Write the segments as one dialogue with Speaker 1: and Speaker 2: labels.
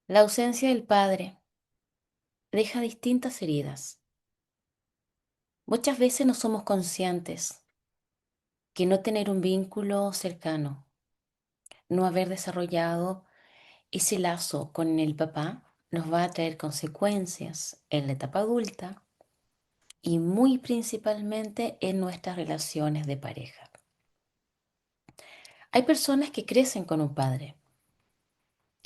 Speaker 1: La ausencia del padre deja distintas heridas. Muchas veces no somos conscientes que no tener un vínculo cercano, no haber desarrollado ese lazo con el papá, nos va a traer consecuencias en la etapa adulta y muy principalmente en nuestras relaciones de pareja. Hay personas que crecen con un padre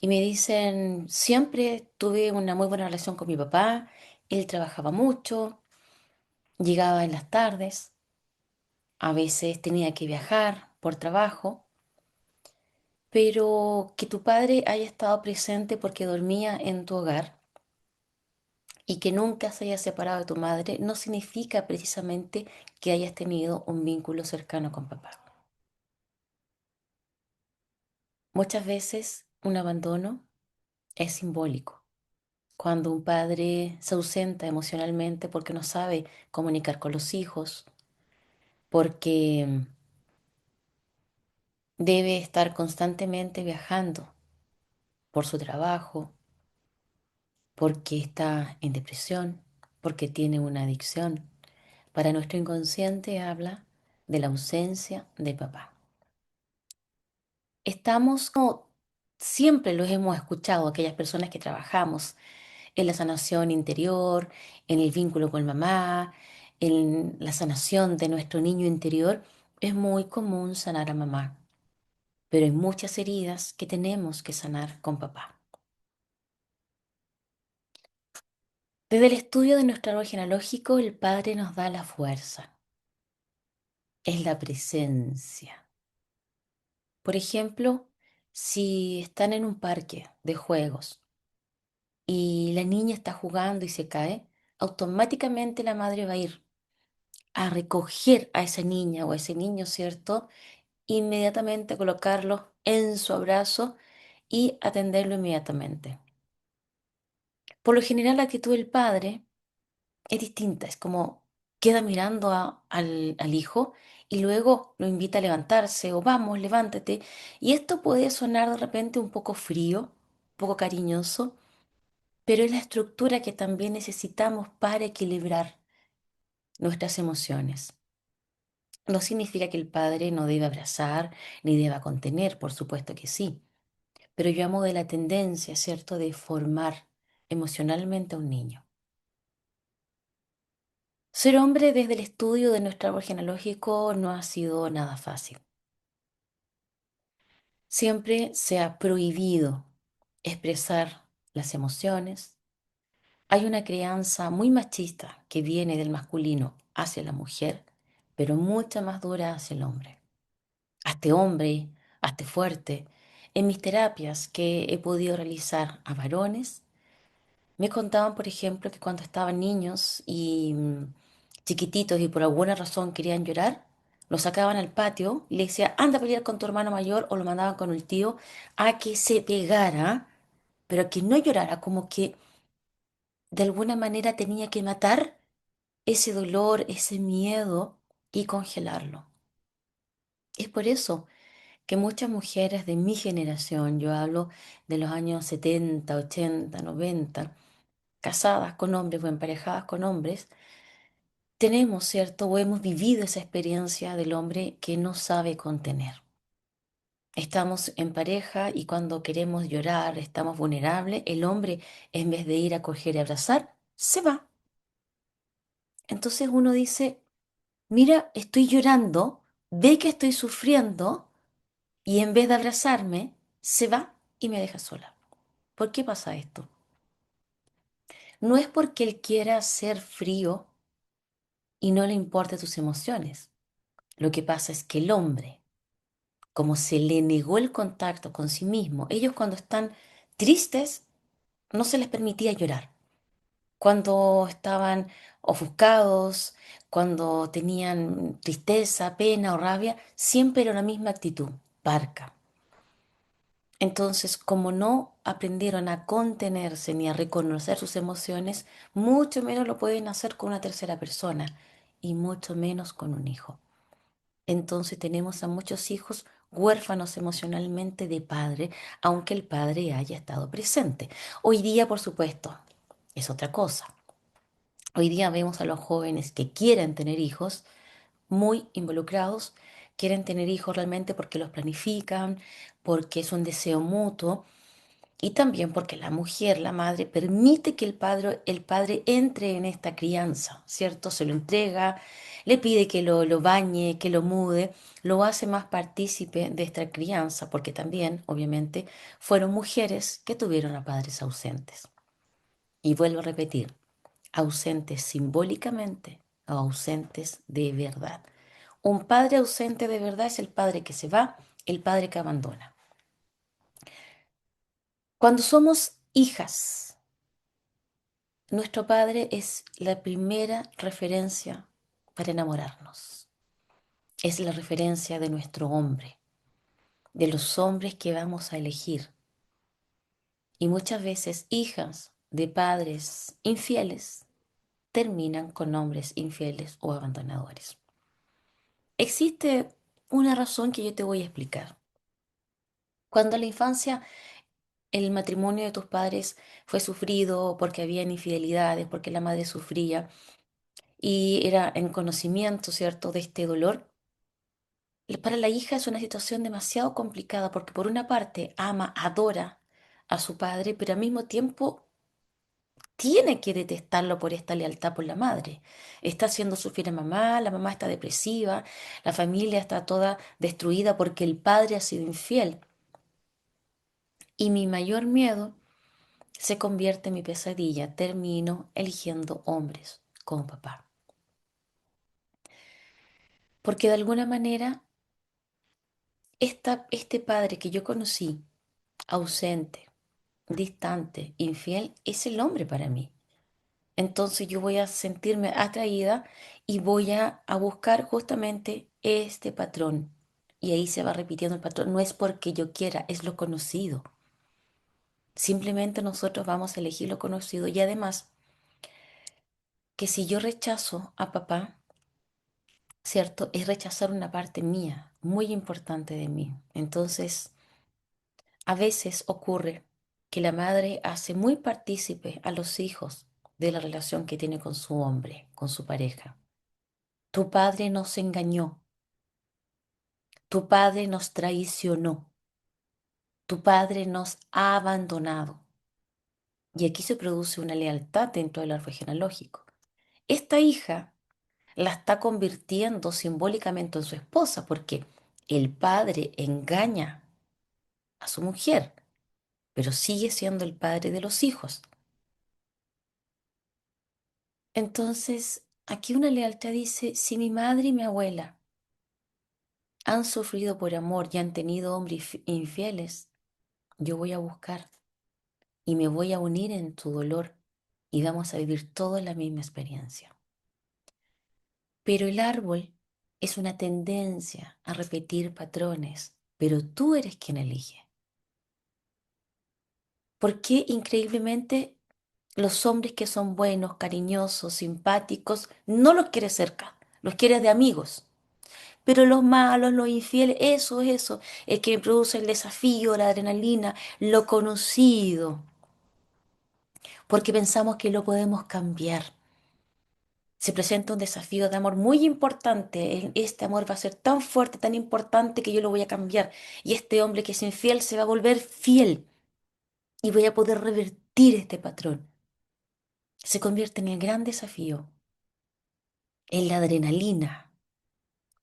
Speaker 1: y me dicen, siempre tuve una muy buena relación con mi papá, él trabajaba mucho, llegaba en las tardes. A veces tenía que viajar por trabajo, pero que tu padre haya estado presente porque dormía en tu hogar y que nunca se haya separado de tu madre no significa precisamente que hayas tenido un vínculo cercano con papá. Muchas veces un abandono es simbólico. Cuando un padre se ausenta emocionalmente porque no sabe comunicar con los hijos, porque debe estar constantemente viajando por su trabajo, porque está en depresión, porque tiene una adicción. Para nuestro inconsciente habla de la ausencia de papá. Estamos, como siempre los hemos escuchado, aquellas personas que trabajamos en la sanación interior, en el vínculo con mamá, en la sanación de nuestro niño interior, es muy común sanar a mamá, pero hay muchas heridas que tenemos que sanar con papá. Desde el estudio de nuestro árbol genealógico, el Padre nos da la fuerza, es la presencia. Por ejemplo, si están en un parque de juegos y la niña está jugando y se cae, automáticamente la madre va a ir a recoger a esa niña o a ese niño, ¿cierto? Inmediatamente colocarlo en su abrazo y atenderlo inmediatamente. Por lo general, la actitud del padre es distinta, es como queda mirando al hijo y luego lo invita a levantarse o vamos, levántate. Y esto puede sonar de repente un poco frío, un poco cariñoso, pero es la estructura que también necesitamos para equilibrar nuestras emociones. No significa que el padre no deba abrazar ni deba contener, por supuesto que sí, pero yo amo de la tendencia, ¿cierto?, de formar emocionalmente a un niño. Ser hombre desde el estudio de nuestro árbol genealógico no ha sido nada fácil. Siempre se ha prohibido expresar las emociones. Hay una crianza muy machista que viene del masculino hacia la mujer, pero mucha más dura hacia el hombre. Hazte hombre, hazte fuerte. En mis terapias que he podido realizar a varones, me contaban, por ejemplo, que cuando estaban niños y chiquititos y por alguna razón querían llorar, lo sacaban al patio y le decía, anda a pelear con tu hermano mayor o lo mandaban con el tío a que se pegara, pero que no llorara, como que de alguna manera tenía que matar ese dolor, ese miedo y congelarlo. Es por eso que muchas mujeres de mi generación, yo hablo de los años 70, 80, 90, casadas con hombres o emparejadas con hombres, tenemos, ¿cierto? O hemos vivido esa experiencia del hombre que no sabe contener. Estamos en pareja y cuando queremos llorar, estamos vulnerables, el hombre, en vez de ir a coger y abrazar, se va. Entonces uno dice, mira, estoy llorando, ve que estoy sufriendo y en vez de abrazarme, se va y me deja sola. ¿Por qué pasa esto? No es porque él quiera ser frío y no le importe tus emociones. Lo que pasa es que el hombre, como se le negó el contacto con sí mismo, ellos cuando están tristes no se les permitía llorar. Cuando estaban ofuscados, cuando tenían tristeza, pena o rabia, siempre era la misma actitud, parca. Entonces, como no aprendieron a contenerse ni a reconocer sus emociones, mucho menos lo pueden hacer con una tercera persona y mucho menos con un hijo. Entonces tenemos a muchos hijos huérfanos emocionalmente de padre, aunque el padre haya estado presente. Hoy día, por supuesto, es otra cosa. Hoy día vemos a los jóvenes que quieren tener hijos muy involucrados, quieren tener hijos realmente porque los planifican, porque es un deseo mutuo y también porque la mujer, la madre, permite que el padre entre en esta crianza, ¿cierto? Se lo entrega, le pide que lo bañe, que lo mude, lo hace más partícipe de esta crianza, porque también, obviamente, fueron mujeres que tuvieron a padres ausentes. Y vuelvo a repetir, ausentes simbólicamente o ausentes de verdad. Un padre ausente de verdad es el padre que se va, el padre que abandona. Cuando somos hijas, nuestro padre es la primera referencia para enamorarnos. Es la referencia de nuestro hombre, de los hombres que vamos a elegir. Y muchas veces hijas de padres infieles terminan con hombres infieles o abandonadores. Existe una razón que yo te voy a explicar. Cuando en la infancia el matrimonio de tus padres fue sufrido porque habían infidelidades, porque la madre sufría y era en conocimiento, ¿cierto?, de este dolor, para la hija es una situación demasiado complicada porque por una parte ama, adora a su padre, pero al mismo tiempo tiene que detestarlo por esta lealtad por la madre. Está haciendo sufrir a mamá, la mamá está depresiva, la familia está toda destruida porque el padre ha sido infiel. Y mi mayor miedo se convierte en mi pesadilla. Termino eligiendo hombres como papá. Porque de alguna manera, este padre que yo conocí, ausente, distante, infiel, es el hombre para mí. Entonces yo voy a sentirme atraída y voy a buscar justamente este patrón. Y ahí se va repitiendo el patrón. No es porque yo quiera, es lo conocido. Simplemente nosotros vamos a elegir lo conocido y además que si yo rechazo a papá, ¿cierto? Es rechazar una parte mía, muy importante de mí. Entonces, a veces ocurre que la madre hace muy partícipe a los hijos de la relación que tiene con su hombre, con su pareja. Tu padre nos engañó, tu padre nos traicionó, tu padre nos ha abandonado. Y aquí se produce una lealtad dentro del árbol genealógico. Esta hija la está convirtiendo simbólicamente en su esposa porque el padre engaña a su mujer, pero sigue siendo el padre de los hijos. Entonces, aquí una lealtad dice, si mi madre y mi abuela han sufrido por amor y han tenido hombres infieles, yo voy a buscar y me voy a unir en tu dolor y vamos a vivir toda la misma experiencia. Pero el árbol es una tendencia a repetir patrones, pero tú eres quien elige. ¿Por qué increíblemente los hombres que son buenos, cariñosos, simpáticos, no los quieres cerca, los quieres de amigos? Pero los malos, los infieles, eso, el que produce el desafío, la adrenalina, lo conocido, porque pensamos que lo podemos cambiar. Se presenta un desafío de amor muy importante. Este amor va a ser tan fuerte, tan importante que yo lo voy a cambiar. Y este hombre que es infiel se va a volver fiel y voy a poder revertir este patrón. Se convierte en el gran desafío, en la adrenalina,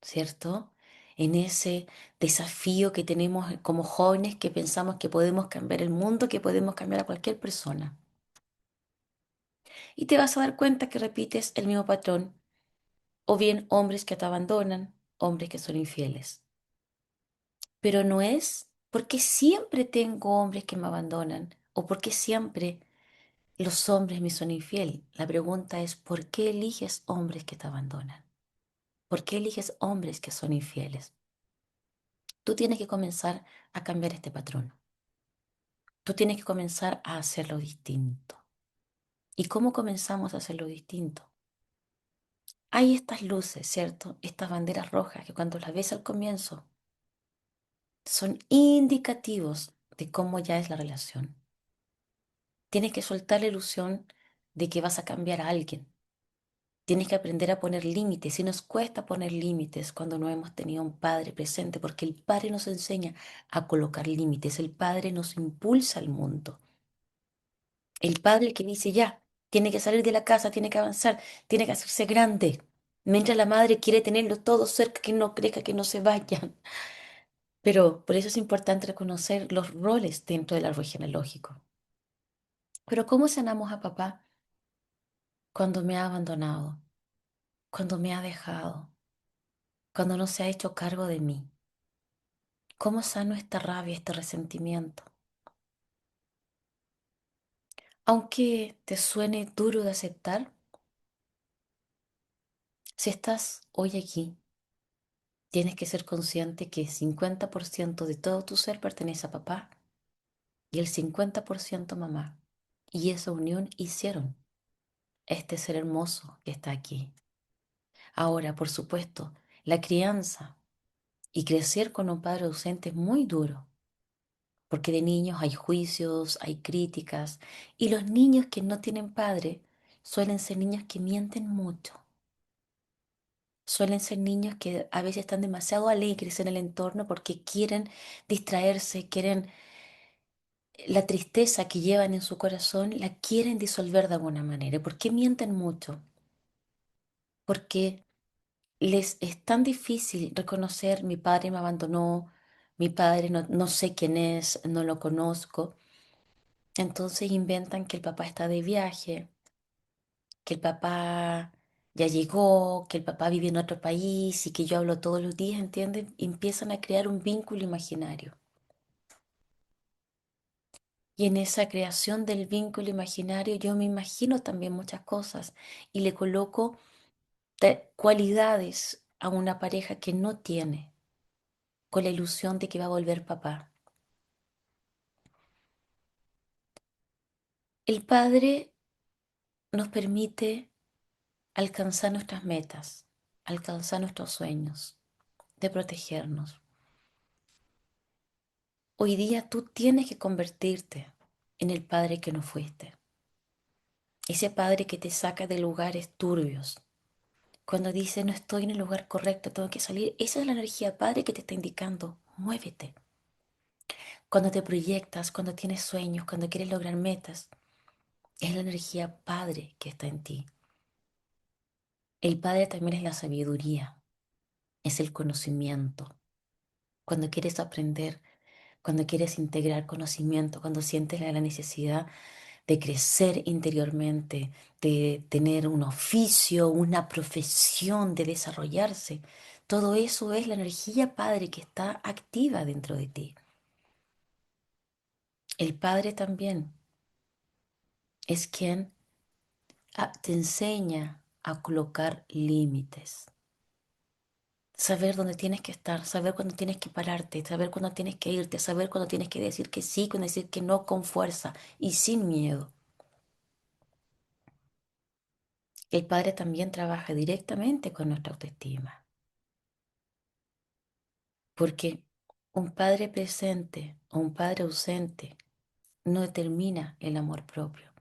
Speaker 1: ¿cierto? En ese desafío que tenemos como jóvenes que pensamos que podemos cambiar el mundo, que podemos cambiar a cualquier persona. Y te vas a dar cuenta que repites el mismo patrón, o bien hombres que te abandonan, hombres que son infieles. Pero no es porque siempre tengo hombres que me abandonan o porque siempre los hombres me son infiel. La pregunta es, ¿por qué eliges hombres que te abandonan? ¿Por qué eliges hombres que son infieles? Tú tienes que comenzar a cambiar este patrón. Tú tienes que comenzar a hacerlo distinto. ¿Y cómo comenzamos a hacerlo distinto? Hay estas luces, ¿cierto? Estas banderas rojas que cuando las ves al comienzo son indicativos de cómo ya es la relación. Tienes que soltar la ilusión de que vas a cambiar a alguien. Tienes que aprender a poner límites. Y nos cuesta poner límites cuando no hemos tenido un padre presente, porque el padre nos enseña a colocar límites. El padre nos impulsa al mundo. El padre que dice ya, tiene que salir de la casa, tiene que avanzar, tiene que hacerse grande. Mientras la madre quiere tenerlos todos cerca, que no crezca, que no se vayan. Pero por eso es importante reconocer los roles dentro del árbol genealógico. Pero ¿cómo sanamos a papá cuando me ha abandonado, cuando me ha dejado, cuando no se ha hecho cargo de mí? ¿Cómo sano esta rabia, este resentimiento? Aunque te suene duro de aceptar, si estás hoy aquí, tienes que ser consciente que 50% de todo tu ser pertenece a papá y el 50% a mamá. Y esa unión hicieron este ser hermoso que está aquí. Ahora, por supuesto, la crianza y crecer con un padre ausente es muy duro, porque de niños hay juicios, hay críticas, y los niños que no tienen padre suelen ser niños que mienten mucho. Suelen ser niños que a veces están demasiado alegres en el entorno porque quieren distraerse, quieren la tristeza que llevan en su corazón, la quieren disolver de alguna manera. ¿Por qué mienten mucho? Porque les es tan difícil reconocer mi padre me abandonó, mi padre no sé quién es, no lo conozco. Entonces inventan que el papá está de viaje, que el papá ya llegó, que el papá vive en otro país y que yo hablo todos los días, ¿entienden? Empiezan a crear un vínculo imaginario. Y en esa creación del vínculo imaginario yo me imagino también muchas cosas y le coloco cualidades a una pareja que no tiene, con la ilusión de que va a volver papá. El Padre nos permite alcanzar nuestras metas, alcanzar nuestros sueños, de protegernos. Hoy día tú tienes que convertirte en el padre que no fuiste. Ese padre que te saca de lugares turbios. Cuando dice no estoy en el lugar correcto, tengo que salir. Esa es la energía padre que te está indicando. Muévete. Cuando te proyectas, cuando tienes sueños, cuando quieres lograr metas, es la energía padre que está en ti. El padre también es la sabiduría, es el conocimiento. Cuando quieres aprender, cuando quieres integrar conocimiento, cuando sientes la necesidad de crecer interiormente, de tener un oficio, una profesión, de desarrollarse. Todo eso es la energía padre que está activa dentro de ti. El padre también es quien te enseña a colocar límites. Saber dónde tienes que estar, saber cuándo tienes que pararte, saber cuándo tienes que irte, saber cuándo tienes que decir que sí, cuándo decir que no con fuerza y sin miedo. El padre también trabaja directamente con nuestra autoestima, porque un padre presente o un padre ausente no determina el amor propio.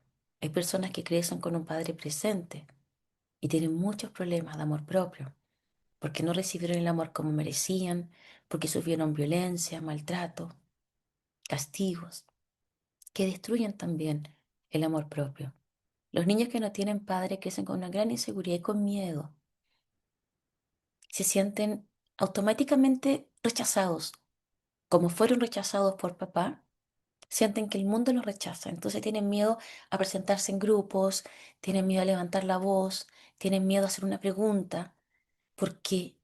Speaker 1: Hay personas que crecen con un padre presente y tienen muchos problemas de amor propio, porque no recibieron el amor como merecían, porque sufrieron violencia, maltrato, castigos, que destruyen también el amor propio. Los niños que no tienen padre crecen con una gran inseguridad y con miedo. Se sienten automáticamente rechazados. Como fueron rechazados por papá, sienten que el mundo los rechaza. Entonces tienen miedo a presentarse en grupos, tienen miedo a levantar la voz, tienen miedo a hacer una pregunta, porque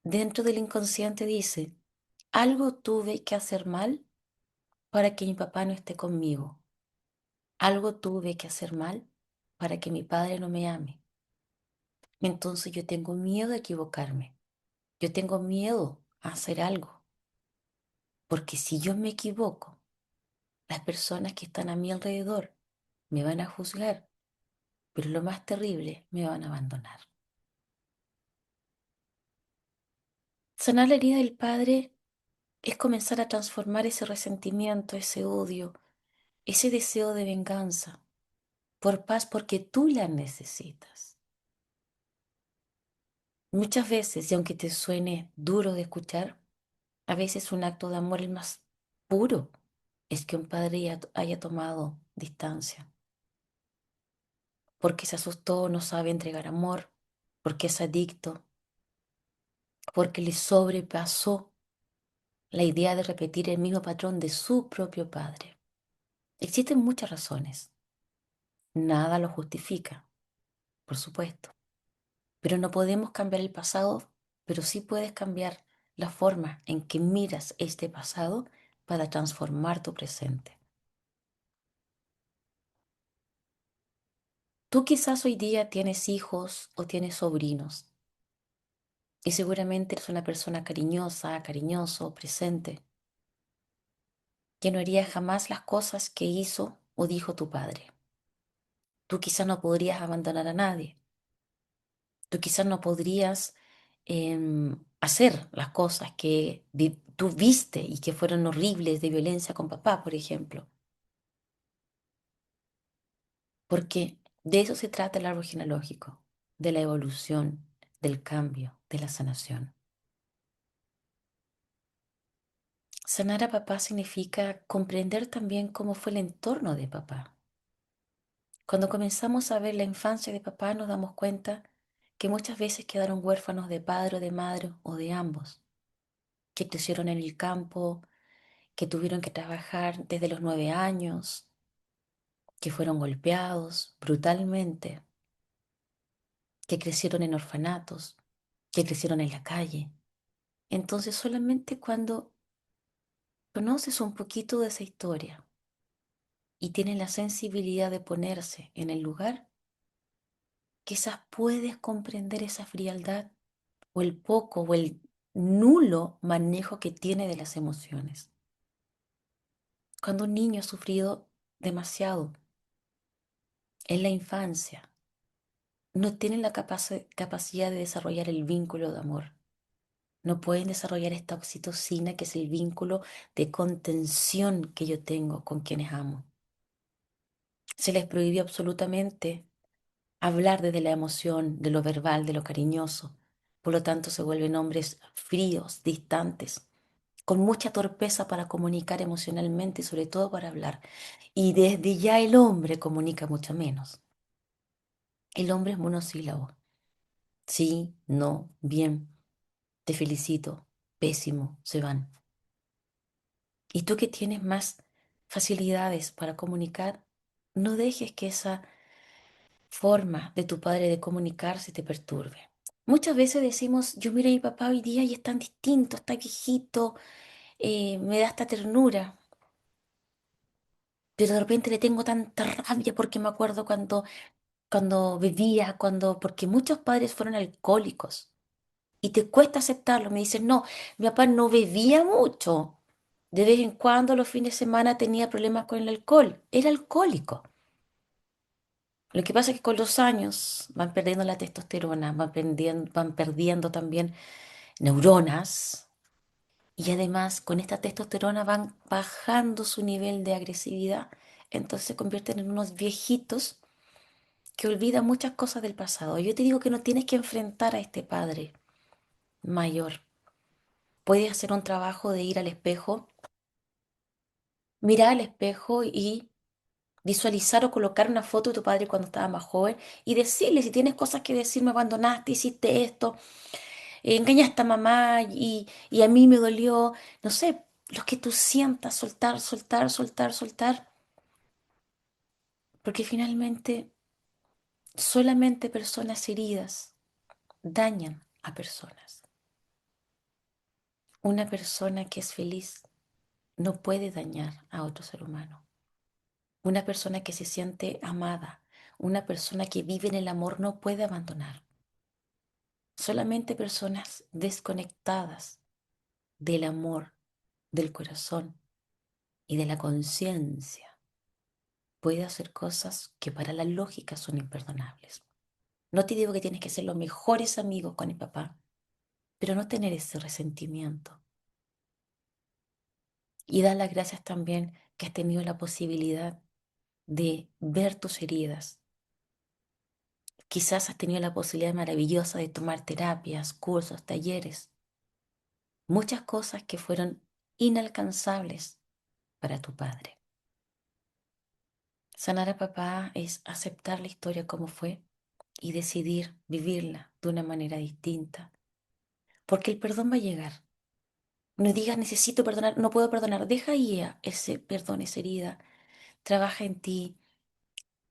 Speaker 1: dentro del inconsciente dice, algo tuve que hacer mal para que mi papá no esté conmigo. Algo tuve que hacer mal para que mi padre no me ame. Entonces yo tengo miedo de equivocarme. Yo tengo miedo a hacer algo. Porque si yo me equivoco, las personas que están a mi alrededor me van a juzgar, pero lo más terrible, me van a abandonar. Sanar la herida del padre es comenzar a transformar ese resentimiento, ese odio, ese deseo de venganza por paz porque tú la necesitas. Muchas veces, y aunque te suene duro de escuchar, a veces un acto de amor el más puro es que un padre haya tomado distancia, porque se asustó, no sabe entregar amor, porque es adicto, porque le sobrepasó la idea de repetir el mismo patrón de su propio padre. Existen muchas razones. Nada lo justifica, por supuesto. Pero no podemos cambiar el pasado, pero sí puedes cambiar la forma en que miras este pasado para transformar tu presente. Tú quizás hoy día tienes hijos o tienes sobrinos y seguramente eres una persona cariñosa, cariñoso, presente, que no haría jamás las cosas que hizo o dijo tu padre. Tú quizás no podrías abandonar a nadie. Tú quizás no podrías hacer las cosas que tú viste y que fueron horribles de violencia con papá, por ejemplo. Porque de eso se trata el árbol genealógico, de la evolución, del cambio, de la sanación. Sanar a papá significa comprender también cómo fue el entorno de papá. Cuando comenzamos a ver la infancia de papá nos damos cuenta que muchas veces quedaron huérfanos de padre o de madre o de ambos, que crecieron en el campo, que tuvieron que trabajar desde los 9 años, que fueron golpeados brutalmente, que crecieron en orfanatos, que crecieron en la calle. Entonces solamente cuando conoces un poquito de esa historia y tienes la sensibilidad de ponerse en el lugar, quizás puedes comprender esa frialdad o el poco o el nulo manejo que tiene de las emociones. Cuando un niño ha sufrido demasiado en la infancia, no tienen la capacidad de desarrollar el vínculo de amor. No pueden desarrollar esta oxitocina que es el vínculo de contención que yo tengo con quienes amo. Se les prohibió absolutamente hablar desde la emoción, de lo verbal, de lo cariñoso. Por lo tanto, se vuelven hombres fríos, distantes, con mucha torpeza para comunicar emocionalmente y sobre todo para hablar. Y desde ya el hombre comunica mucho menos. El hombre es monosílabo. Sí, no, bien, te felicito, pésimo, se van. Y tú que tienes más facilidades para comunicar, no dejes que esa forma de tu padre de comunicarse te perturbe. Muchas veces decimos, yo miro a mi papá hoy día y es tan distinto, está viejito, me da esta ternura, pero de repente le tengo tanta rabia porque me acuerdo cuando bebía, porque muchos padres fueron alcohólicos y te cuesta aceptarlo. Me dicen, no, mi papá no bebía mucho. De vez en cuando, los fines de semana, tenía problemas con el alcohol. Era alcohólico. Lo que pasa es que con los años van perdiendo la testosterona, van perdiendo también neuronas y además con esta testosterona van bajando su nivel de agresividad. Entonces se convierten en unos viejitos que olvidan muchas cosas del pasado. Yo te digo que no tienes que enfrentar a este padre mayor. Puedes hacer un trabajo de ir al espejo, mirar al espejo y visualizar o colocar una foto de tu padre cuando estaba más joven y decirle si tienes cosas que decir, me abandonaste, hiciste esto, engañaste a mamá y a mí me dolió, no sé, lo que tú sientas, soltar, soltar, soltar, soltar, porque finalmente solamente personas heridas dañan a personas. Una persona que es feliz no puede dañar a otro ser humano. Una persona que se siente amada, una persona que vive en el amor no puede abandonar. Solamente personas desconectadas del amor, del corazón y de la conciencia puede hacer cosas que para la lógica son imperdonables. No te digo que tienes que ser los mejores amigos con el papá, pero no tener ese resentimiento. Y dar las gracias también que has tenido la posibilidad de ver tus heridas. Quizás has tenido la posibilidad maravillosa de tomar terapias, cursos, talleres, muchas cosas que fueron inalcanzables para tu padre. Sanar a papá es aceptar la historia como fue y decidir vivirla de una manera distinta, porque el perdón va a llegar. No digas necesito perdonar, no puedo perdonar, deja ahí ese perdón, esa herida, trabaja en ti,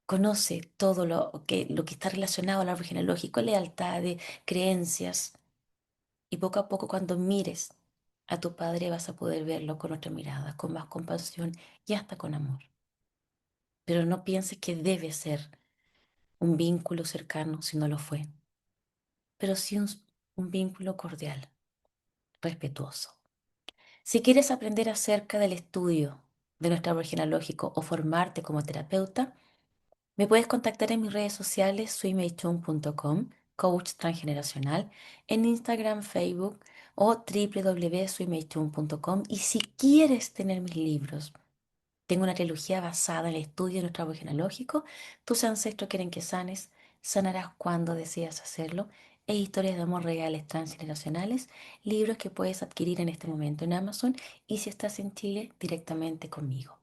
Speaker 1: conoce todo lo que está relacionado al árbol genealógico, lealtades, creencias, y poco a poco cuando mires a tu padre vas a poder verlo con otra mirada, con más compasión y hasta con amor. Pero no pienses que debe ser un vínculo cercano si no lo fue, pero sí un vínculo cordial, respetuoso. Si quieres aprender acerca del estudio de nuestro árbol genealógico o formarte como terapeuta, me puedes contactar en mis redes sociales, suimeichun.com, coach transgeneracional, en Instagram, Facebook o www.suimeichun.com. Y si quieres tener mis libros, tengo una trilogía basada en el estudio de nuestro árbol genealógico. Tus ancestros quieren que sanes, sanarás cuando decidas hacerlo. E historias de amor reales transgeneracionales, libros que puedes adquirir en este momento en Amazon y si estás en Chile, directamente conmigo.